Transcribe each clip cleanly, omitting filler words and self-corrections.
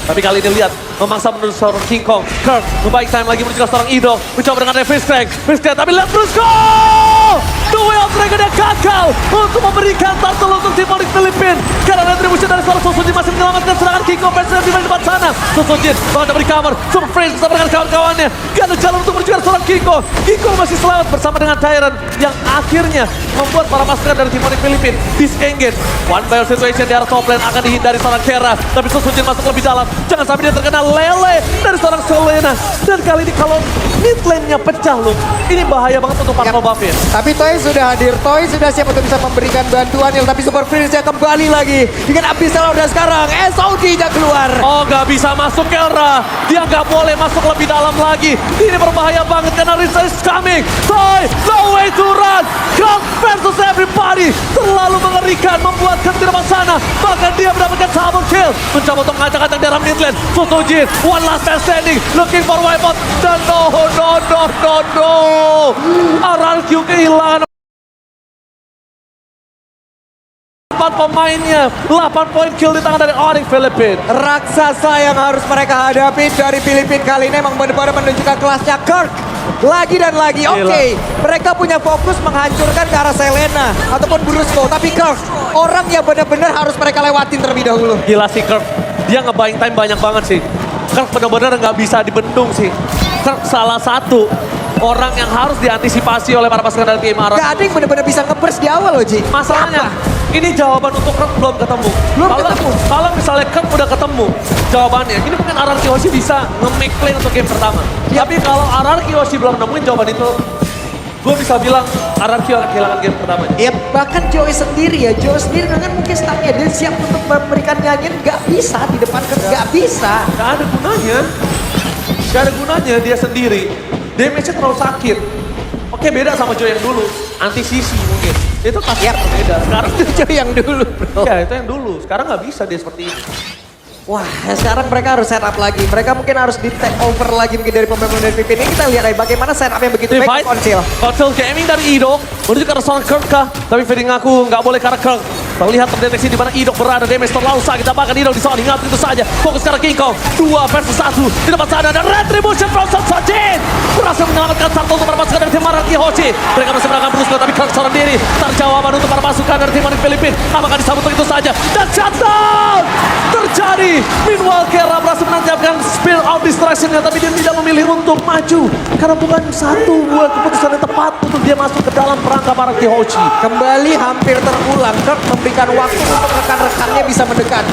Tapi kali ini lihat, memaksa menuju seorang King Kong. Kirk, ngebaik time lagi menuju ke seorang Ido. Mencoba dengan Davis Craig, tapi lihat Brusco! The Way of Dragon yang gagal untuk memberikan turtle untuk tim Onyx Filipina. Karena retribution dari seorang Sosojin masih menyelamatkan serangan King Kong versus di depan sana. Sosojin menghadap di kamar, Super Friends bersama dengan kawan-kawannya. Gak ada jalan untuk menuju ke seorang King Kong. King Kong masih selamat bersama dengan Tyrant yang akhirnya membuat para pasukan dari tim Onyx Filipina disengage. One by situation di arah top lane akan dihindari seorang Kera. Tapi Sosojin masuk lebih dalam. Jangan sampai dia terkena lele dari seorang Selena. Dan kali ini kalau mid lane-nya pecah loh, ini bahaya banget untuk para buff-nya. Tapi Toy sudah hadir, Toy sudah siap untuk bisa memberikan bantuan. Tapi Super Friends-nya kembali lagi dengan Abyssal udah sekarang. SOD-nya keluar. Oh, nggak bisa masuk Kera. Dia nggak boleh masuk lebih dalam lagi. Ini berbahaya banget karena Rinsa is coming. Toy, no way to run. Kong versus everybody. Terlalu mengerikan, membuat Kong di depan sana. Bahkan dia mendapatkan double kill. Mencoba untuk mengacak-acak dalam mid lane. Sosojin, one last man standing. Looking for wipeout. Dan no. RRQ kehilangan 4 pemainnya, 8 poin kill di tangan dari Onyx Filipina. Raksasa yang harus mereka hadapi dari Filipina kali ini emang benar-benar menunjukkan kelasnya Kirk. Lagi dan lagi, oke. Mereka punya fokus menghancurkan ke arah Selena ataupun Brusco. Tapi Kirk, orang yang benar-benar harus mereka lewatin terlebih dahulu. Gila sih Kirk, dia nge-buying time banyak banget sih. Kirk benar-benar nggak bisa dibendung sih. Kirk salah satu orang yang harus diantisipasi oleh para pasukan dari tim Arab. Gak ada yang benar-benar bisa nge-burst di awal loh, Ji. Masalahnya, ini jawaban untuk Kirk belum ketemu. Belum ketemu. Kalau misalnya Kirk udah ketemu jawabannya, ini mungkin RRQ Hoshi bisa nge-make play untuk game pertama. Tapi kalau RRQ Hoshi belum nemuin jawaban itu, gue bisa bilang RRQ akan kehilangan game pertamanya. Ya bahkan Joey sendiri dengan mungkin startnya dia siap untuk memberikan nyanyian, gak bisa di depan Kirk, gak bisa. Gak ada gunanya. Gak ada gunanya dia sendiri. Damage-nya terlalu sakit. Oke, beda sama Joe yang dulu. Anti-sisi mungkin. Itu pasti berbeda. Sekarang Itu Joey yang dulu, bro. ya itu yang dulu. Sekarang nggak bisa dia seperti ini. Wah, sekarang mereka harus setup lagi. Mereka mungkin harus di take over lagi mungkin dari pemain dari Pipin. Ini kita lihat bagaimana setup yang begitu baik Konsil. Konsil gaming dari Ido menuju ke arah seorang Kirk kah? Tapi Fedi ngaku nggak boleh ke arah Kirk. Terlihat terdeteksi di mana Ido berada. Damage terlalu sakit. Dapatkan Ido di sana. Ingat itu saja. Fokus ke arah King Kong. 2 versus 1. Di depan sana ada Retribution from Sosojin. Berhasil menyelamatkan satu untuk para pasukan dari tim RRQ Hoshi. Mereka masih menangkan Brusco tapi Kirk seorang diri. Terjawaban untuk para pasukan dari tim Onyx Filipina. Apakah disambut untuk itu saja? Dan shutdown terjadi. Meanwhile Kera berhasil menancapkan Spill of Distraction-nya, tapi dia tidak memilih untuk maju. Karena bukan satu buat keputusan yang tepat untuk dia masuk ke dalam perangkap RRQ Hoshi. Kembali hampir terulang. Kirk memberikan waktu untuk rekan-rekannya bisa mendekat.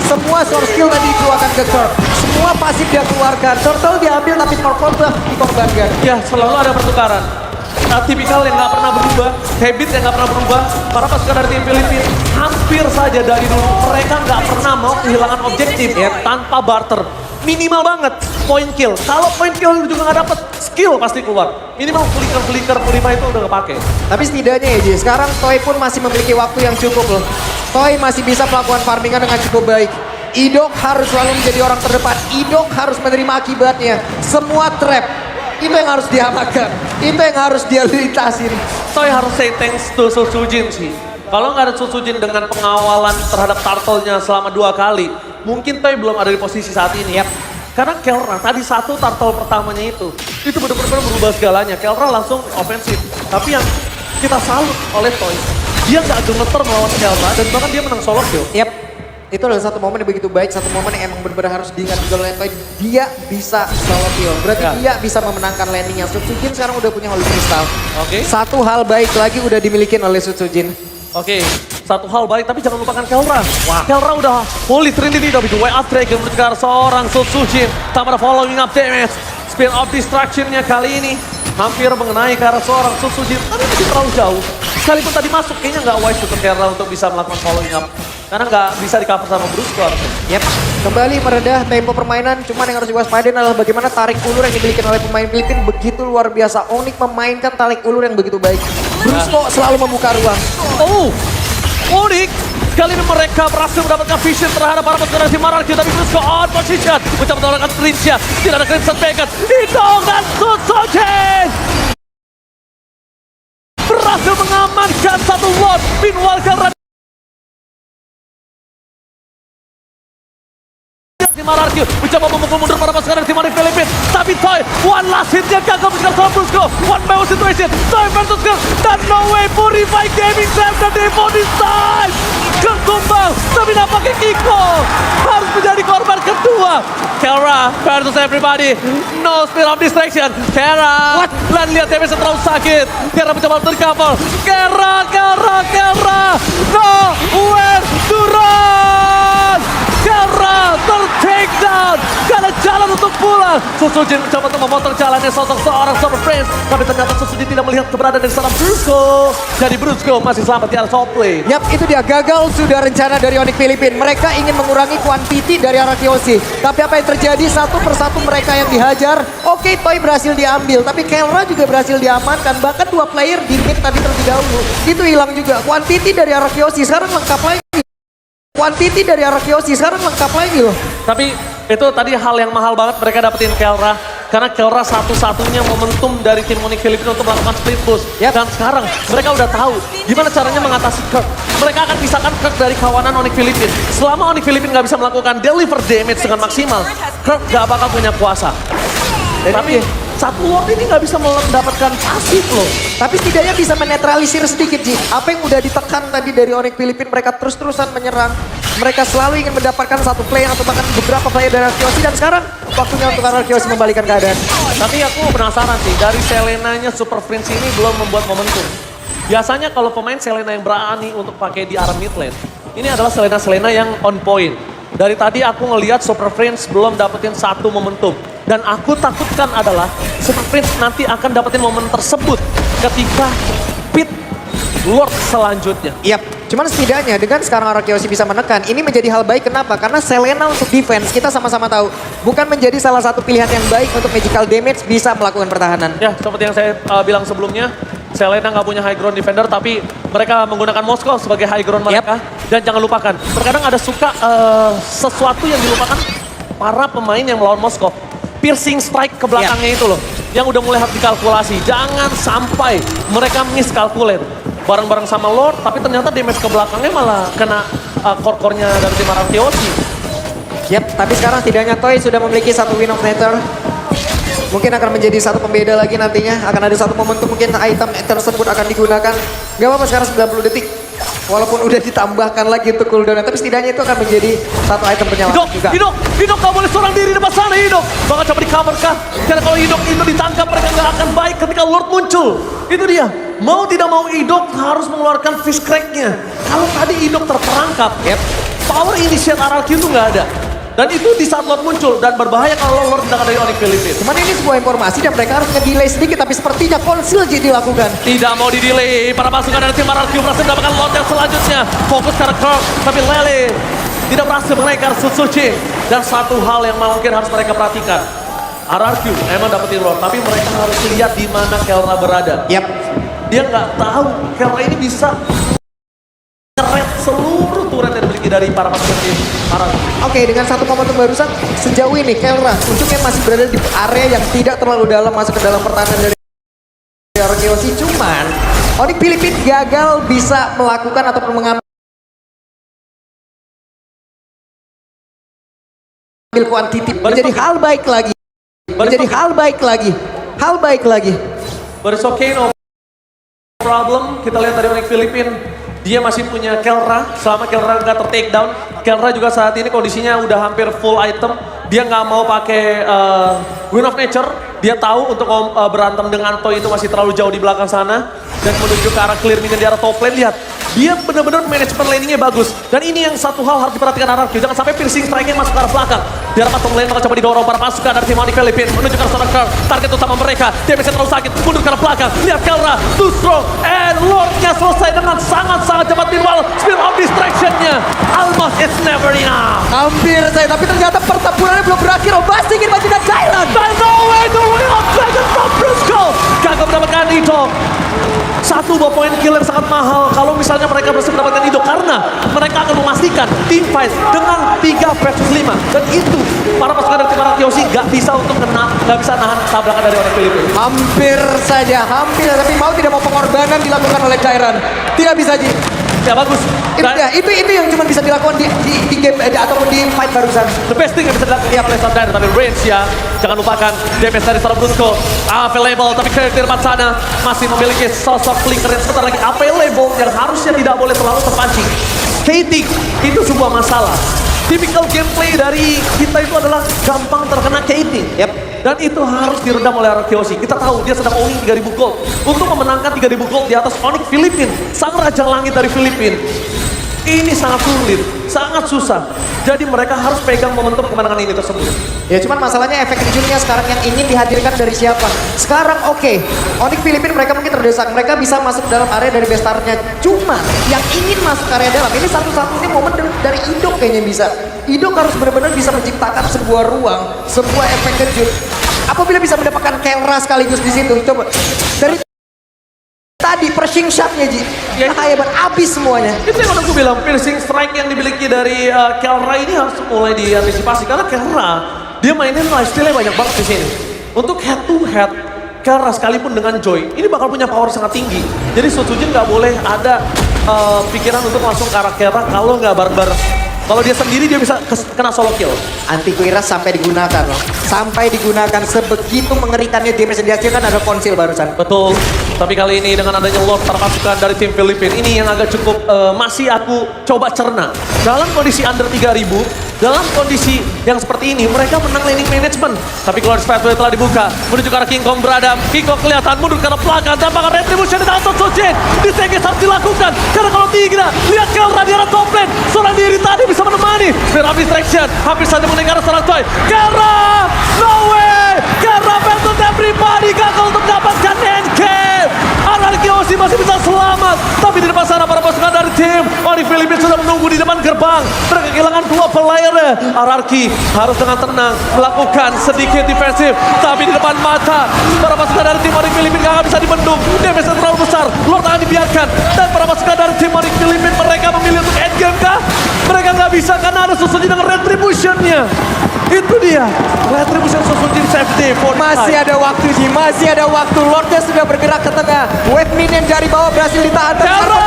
Semua source skill tadi dikeluarkan ke Kirk. Semua pasif dia keluarkan. Turtle diambil tapi Purple dikorbankan. Ya, selalu ada pertukaran. Tipikal yang nggak pernah berubah, habit yang nggak pernah berubah. Para pasukan dari tim Filipina hampir saja dari dulu mereka nggak pernah mau kehilangan objektif ya tanpa barter. Minimal banget point kill. Kalau point kill juga nggak dapet, skill pasti keluar. Minimal flicker Purima itu udah kepake. Tapi setidaknya ya Ji, sekarang Toy pun masih memiliki waktu yang cukup loh. Toy masih bisa melakukan farmingan dengan cukup baik. Idok harus selalu menjadi orang terdepan. Idok harus menerima akibatnya. Semua trap itu yang harus diamankan. Itu yang harus dia lintasin. Toy harus say thanks to Sosojin sih. Kalau nggak ada Sosojin dengan pengawalan terhadap turtle-nya selama 2 kali, mungkin Toy belum ada di posisi saat ini. Yap. Karena Kelra tadi satu turtle pertamanya itu benar-benar berubah segalanya. Kelra langsung ofensif. Tapi yang kita salut oleh Toy, dia nggak gemeter melawan Kelra dan bahkan dia menang solo kill. Yap. Itu adalah satu momen yang begitu baik, satu momen yang emang benar-benar harus diingat juga oleh Toy. Dia bisa solo kill, berarti dia bisa memenangkan landingnya. Sutsujin sekarang udah punya Holy Crystal. Oke. Satu hal baik lagi udah dimiliki oleh Sutsujin. Oke, satu hal baik tapi jangan lupakan Kelra. Kelra udah Holy Trinity tapi The Way of Dragon menunjukkan seorang Sosojin. Tambah following up damage. Spin of Distraction-nya kali ini hampir mengenai ke arah seorang Sosojin. Tapi masih terlalu jauh. Sekalipun tadi masuk kayaknya nggak wise untuk Kelra untuk bisa melakukan following up. Karena nggak bisa di cover sama Brusco. Yap, kembali meredah tempo permainan. Cuman yang harus diwaspadain adalah bagaimana tarik ulur yang dimiliki oleh pemain Filipina begitu luar biasa. Onyx memainkan tarik ulur yang begitu baik. Brusco selalu membuka ruang. Oh, Onyx kali ini mereka berhasil mendapatkan vision terhadap para pasukan dari RRQ, tapi Brusco on position. Mencoba mendapatkan Crimson, tidak ada Crimson Packet. Idong dan Sosojin berhasil mengamankan satu lot. Meanwhile Kelra tim RRQ. Mencoba memukul mundur para pasukan dari tim Onyx Philippines. Tapi Toy, one last hitnya gagal mengejar sama Brusco. One by one situation. Toy versus Kirk. Dan no way Purify Gaming Slam dan Devo this time. Kirk tumbang, tapi nampaknya Kiko harus menjadi korban kedua. Kara versus everybody. No speed of distraction. Kara. What? Dan lihat damage terlalu sakit. Kara mencoba untuk recover. Kara. Nowhere to run. Kara ter-take down. Gak ada jalan untuk pulang. Susujin mencoba untuk memotong jalannya seorang Super Friends. Tapi ternyata Susujin tidak melihat keberadaan dari seorang Brusco. Jadi Brusco masih selamat di arah top lane. Yap, itu dia gagal sudah rencana dari Onyx Philippines. Mereka ingin mengurangi quantity dari arah Kyoshi. Tapi apa yang terjadi? Satu persatu mereka yang dihajar. Oke, Toy berhasil diambil. Tapi Kelra juga berhasil diamankan. Bahkan 2 player di mid tadi terlebih dahulu. Itu hilang juga. Quantity dari arah Kyoshi sekarang lengkap lagi. Quantity dari arah Kyoshi sekarang lengkap lagi loh. Tapi itu tadi hal yang mahal banget mereka dapetin Kelra. Karena Kelra satu-satunya momentum dari tim Onyx Philippines untuk melakukan split push. Yap. Dan sekarang mereka udah tahu gimana caranya mengatasi Kirk. Mereka akan pisahkan Kirk dari kawanan Onyx Philippines. Selama Onyx Philippines nggak bisa melakukan deliver damage dengan maksimal, Kirk nggak bakal punya kuasa. Tapi satu Lord ini nggak bisa mendapatkan pasif loh. Tapi setidaknya bisa menetralisir sedikit, Ji. Apa yang udah ditekan tadi dari Onyx Philippines, mereka terus-terusan menyerang. Mereka selalu ingin mendapatkan satu play atau bahkan beberapa player dari Kyoshi. Dan sekarang waktunya untuk Kyoshi membalikan keadaan. Tapi aku penasaran sih, dari Selenanya Super Prince ini belum membuat momentum. Biasanya kalau pemain Selena yang berani untuk pakai di arah mid lane, ini adalah Selena yang on point. Dari tadi aku ngelihat Super Prince belum dapetin satu momentum. Dan aku takutkan adalah Super Prince nanti akan dapetin momen tersebut ketika pit Lord selanjutnya. Yap, cuman setidaknya dengan sekarang Kyoshi bisa menekan, ini menjadi hal baik. Kenapa? Karena Selena untuk defense, kita sama-sama tahu, bukan menjadi salah satu pilihan yang baik untuk magical damage bisa melakukan pertahanan. Ya, seperti yang saya bilang sebelumnya, Selena nggak punya high ground defender, tapi mereka menggunakan Moskow sebagai high ground mereka. Dan jangan lupakan, terkadang ada suka sesuatu yang dilupakan para pemain yang melawan Moskow. Piercing strike ke belakangnya itu loh, yang udah mulai harus dikalkulasi. Jangan sampai mereka miskalkulate bareng-bareng sama Lord, tapi ternyata damage ke belakangnya malah kena core-core-nya dari tim Kyoshi. Yap, tapi sekarang setidaknya Toy sudah memiliki satu win of nature. Mungkin akan menjadi satu pembeda lagi nantinya. Akan ada satu momentum mungkin item tersebut akan digunakan. Gak apa-apa sekarang 90 detik. Walaupun udah ditambahkan lagi untuk cooldown, tapi setidaknya itu akan menjadi satu item penyelamat juga. Hidok gak boleh seorang diri depan sana, Hidok. Bakal coba di cover kah? Karena kalau Hidok itu ditangkap, mereka gak akan baik ketika Lord muncul. Itu dia. Mau tidak mau Hidok harus mengeluarkan fish crack-nya. Kalau tadi Hidok terperangkap, power initiate RRQ itu gak ada. Dan itu di saat Lord muncul, dan berbahaya kalau Lord tidak ada dari Onyx Philippines. Cuman ini sebuah informasi dan mereka harus nge-delay sedikit, tapi sepertinya konsil jadi dilakukan. Tidak mau di-delay, para pasukan dari tim RRQ berhasil mendapatkan Lord yang selanjutnya. Fokus ke Kirk, tapi Lele tidak berhasil menaikkan Suzuki. Dan satu hal yang mungkin harus mereka perhatikan. RRQ emang dapetin Lord, tapi mereka harus lihat di mana Kelra berada. Yap. Dia nggak tahu Kelra ini bisa keret seluruh turret yang dimiliki dari para pasukan tim RRQ. Oke, dengan satu momentum barusan, sejauh ini Kelra ujungnya masih berada di area yang tidak terlalu dalam masuk ke dalam pertahanan dari Kyoshi. Cuman Onyx Philippines gagal bisa melakukan ataupun mengambil kuantiti. Menjadi hal baik lagi. Menjadi hal baik lagi. Hal baik lagi. But it's okay, no problem. Kita lihat dari Onyx Philippines. Dia masih punya Kelra, selama Kelra nggak ter-take down. Kelra juga saat ini kondisinya udah hampir full item. Dia nggak mau pakai Win of Nature. Dia tahu untuk berantem dengan Toy itu masih terlalu jauh di belakang sana. Dan menuju ke arah clear minion di arah top lane, lihat. Dia benar-benar manajemen laningnya bagus. Dan ini yang satu hal harus diperhatikan RRQ. Jangan sampai piercing strike-nya masuk ke arah belakang. Di arah top lane bakal coba didorong para pasukan dari tim Onyx Philippines. Menuju ke arah seorang Kirk. Target utama mereka. Damage-nya terlalu sakit. Mundur ke arah belakang. Lihat Kelra. Too strong. And Lord-nya selesai dengan sangat-sangat cepat. Meanwhile, speed of distraction-nya. Almost it's never enough. Hampir saya, tapi ternyata pertempurannya belum berakhir. Obasi ingin maju dan Thailand. But no way to win of Dragon from Brusco. Gagal mendapatkan Hidok. Satu buah poin kill yang sangat mahal kalau misalnya mereka berhasil mendapatkan Hidok. Karena mereka akan memastikan team fight dengan 3 versus 5. Dan itu para pasukan dari tim Kyoshi gak bisa untuk gak bisa nahan tabrakan dari Onyx Philippines. Hampir saja, hampir. Tapi mau tidak mau pengorbanan dilakukan oleh Cairan. Tidak bisa, Ji. Ya bagus. Dan Itu yang cuma bisa dilakukan di game ataupun di fight barusan. the best thing yang bisa dilakukan oleh Sandar, tapi range ya. Jangan lupakan damage dari seorang Brusco available, tapi karakter depan sana masih memiliki sosok flicker yang sebentar lagi available yang harusnya tidak boleh terlalu terpancing. Skating itu sebuah masalah. Typical gameplay dari kita itu adalah gampang terkena skating. Yep. Dan itu harus diredam oleh Arkeoshi. Kita tahu dia sedang owning 3000 gold. Untuk memenangkan 3000 gold di atas Onyx Filipin, sang raja langit dari Filipin. Ini sangat sulit, sangat susah. Jadi mereka harus pegang momentum kemenangan ini tersebut. Ya cuman masalahnya efek kejutnya sekarang yang ingin dihadirkan dari siapa? Sekarang oke, Onyx Filipin mereka mungkin terdesak, mereka bisa masuk dalam area dari bestarnya. Cuma yang ingin masuk area dalam ini satu-satunya momen dari Idok kayaknya bisa. Idok harus benar-benar bisa menciptakan sebuah ruang, sebuah efek kejut. Apabila bisa mendapatkan Kelra sekaligus di situ, coba dari tadi pressing shotnya Ji, Ya. bahaya banget, abis semuanya. Itu yang udah gue bilang, piercing strike yang dimiliki dari Kelra ini harus mulai diantisipasi. Karena Kelra, dia mainin lifesteal-nya banyak banget di sini. Untuk head to head, Kelra sekalipun dengan Joy, ini bakal punya power sangat tinggi. Jadi Sojin nggak boleh ada pikiran untuk langsung ke arah Kelra kalau nggak bareng-bareng. Kalau dia sendiri dia bisa kena solo kill. Anti kuiras sampai digunakan loh. Sampai digunakan sebegitu mengerikannya damage yang dihasilkan ada konsil barusan. Betul. Tapi kali ini dengan adanya Lord terpasukan dari tim Filipin, ini yang agak cukup masih aku coba cerna. Dalam kondisi under 3000, dalam kondisi yang seperti ini, mereka menang laning management. Tapi Glorious Pathway telah dibuka, menuju ke arah King Kong beradam. King Kong kelihatan mundur ke arah belakang, tampaknya retribution di tangan Sojin. Disengges harus dilakukan, karena kalau tidak, lihat Kelra di arah top lane. Seorang diri tadi bisa menemani. Spear of distraction, hampir saja mengenai ke arah seorang Toy. Kelra, no way! Kelra versus everybody, gagal untuk mendapatkan endgame. Arkeoshi masih bisa selamat, tapi di depan sana para pasukan dari tim Onyx Filipin sudah menunggu di depan gerbang. Mereka kehilangan 2 player. Ararki harus dengan tenang melakukan sedikit defensif, tapi di depan mata para pasukan dari tim Onyx Filipin gak bisa dibendung. Damage terlalu besar, Lord akan dibiarkan, dan para pasukan dari tim Onyx Filipin mereka memilih untuk endgame kah? Mereka nggak bisa karena ada Susuji dengan retribution-nya. Itu dia, retribution Susuji save day for Masih ada waktu Ji, masih ada waktu. Lordnya sudah bergerak ke tengah. Wave minion dari bawah berhasil ditahan. Kelra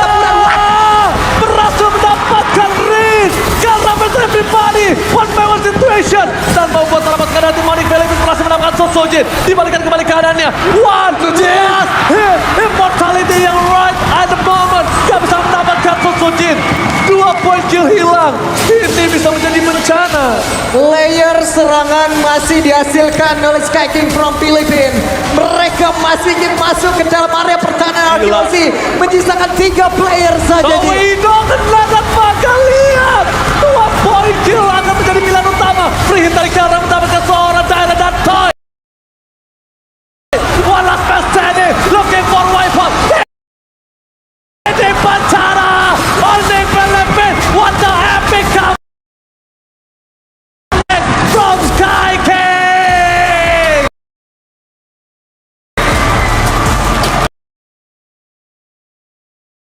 berhasil mendapatkan Riz. Kelra versus everybody, one by one situation, dan membuat para pasukan dari tim Onyx Filipin berhasil mendapatkan Sojin. Dibalikan kembali keadaannya. One last hit, immortality yang right at the moment. Gak bisa mendapatkan Sojin. 2 poin kill hilang. Ini bisa menjadi bencana. Layer serangan masih dihasilkan oleh Sky King from Philippines. Mereka masih ingin masuk ke dalam area pertahanan Gila. Arkeoshi. Menyisakan 3 player saja Ji. Idol kena dan maka lihat 2 poin kill akan menjadi pilihan utama. Free hit dari Kelra mendapatkan seorang Tyler dan Toy. One last man standing, looking for wipeout. Ini bencana. Onyx Filipin, what the epic comeback from Sky King.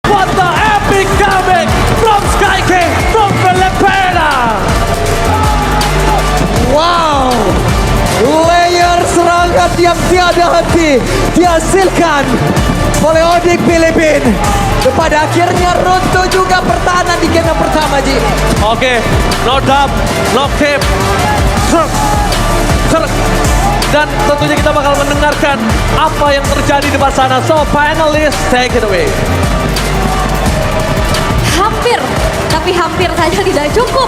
What the epic comeback from Sky King from Filipina. Wow, layer serangan yang tiada henti dihasilkan oleh Onyx Filipin. Pada akhirnya runtuh juga pertahanan di game yang pertama Ji. Oke, no dub, no keep. Dan tentunya kita bakal mendengarkan apa yang terjadi di depan sana. So, panelists, take it away. Hampir, tapi hampir saja tidak cukup.